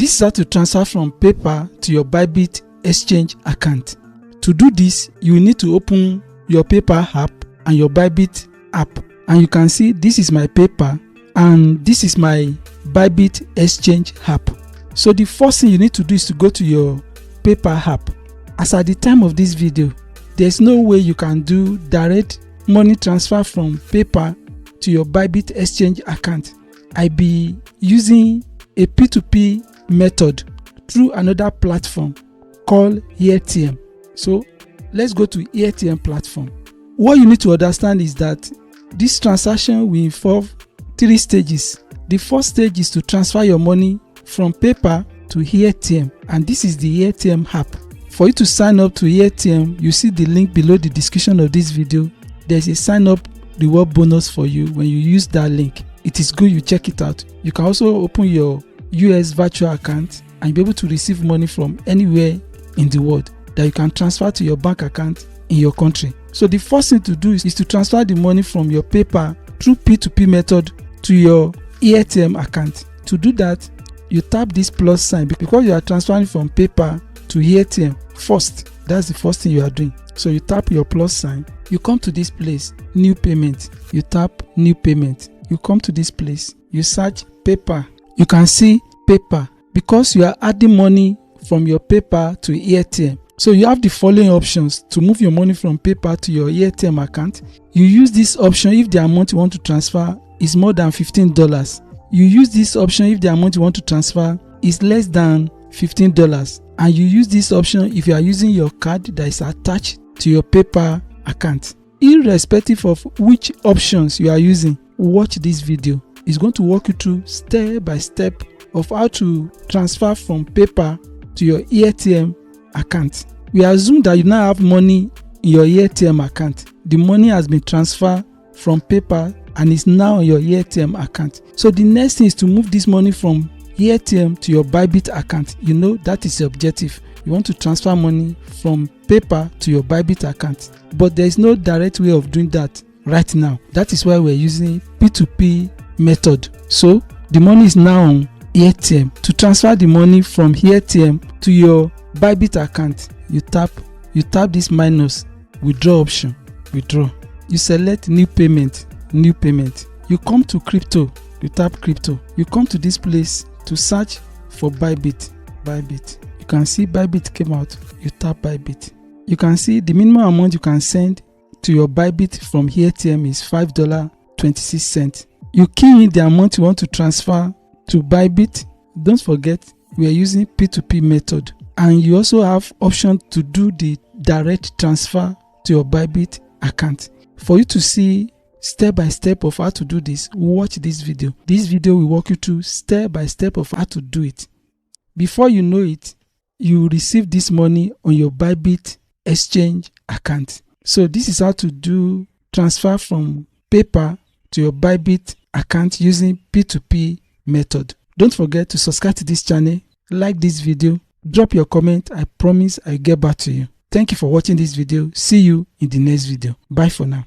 This is how to transfer from PayPal to your Bybit exchange account. To do this, you need to open your PayPal app and your Bybit app, and you can see this is my PayPal and this is my Bybit exchange app. So the first thing you need to do is to go to your PayPal app. As at the time of this video, there's no way you can do direct money transfer from PayPal to your Bybit exchange account. I be using a P2P method through another platform called AirTM. So let's go to AirTM platform. What you need to understand is that this transaction will involve 3 stages. The first stage is to transfer your money from PayPal to AirTM, and this is the AirTM app. For you to sign up to AirTM, you see the link below the description of this video. There's a sign up reward bonus for you when you use that link. It is good you check it out. You can also open your US virtual account and be able to receive money from anywhere in the world that you can transfer to your bank account in your country. So the first thing to do is to transfer the money from your PayPal through P2P method to your AirTM account. To do that, you tap this plus sign because you are transferring from PayPal to AirTM first. That's the first thing you are doing. So you tap your plus sign. You come to this place, new payment. You tap new payment. You come to this place. You search PayPal. You can see PayPal because you are adding money from your PayPal to AirTM. So you have the following options to move your money from PayPal to your AirTM account. You use this option if the amount you want to transfer is more than $15. You use this option if the amount you want to transfer is less than $15. And you use this option if you are using your card that is attached to your PayPal account. Irrespective of which options you are using, watch this video. It's going to walk you through step by step of how to transfer from PayPal to your AirTM account. We assume that you now have money in your AirTM account. The money has been transferred from PayPal and is now on your AirTM account. So the next thing is to move this money from AirTM to your Bybit account. You know that is the objective. You want to transfer money from PayPal to your Bybit account, but there is no direct way of doing that right now. That is why we're using P2P method. So the money is now on AirTM. To transfer the money from AirTM to your Bybit account, you tap this minus withdraw option. Withdraw. You select new payment. New payment. You come to crypto. You tap crypto. You come to this place to search for Bybit. Bybit. You can see Bybit came out. You tap Bybit. You can see the minimum amount you can send to your Bybit from AirTM is $5.26. You key in the amount you want to transfer to Bybit. Don't forget we are using P2P method, and you also have option to do the direct transfer to your Bybit account. For you to see step by step of how to do this, watch this video. This video will walk you through step by step of how to do it. Before you know it, you will receive this money on your Bybit exchange account. So this is how to do transfer from PayPal to your Bybit account using P2P method. Don't forget to subscribe to this channel, like this video, drop your comment. I promise I'll get back to you. Thank you for watching this video. See you in the next video. Bye for now.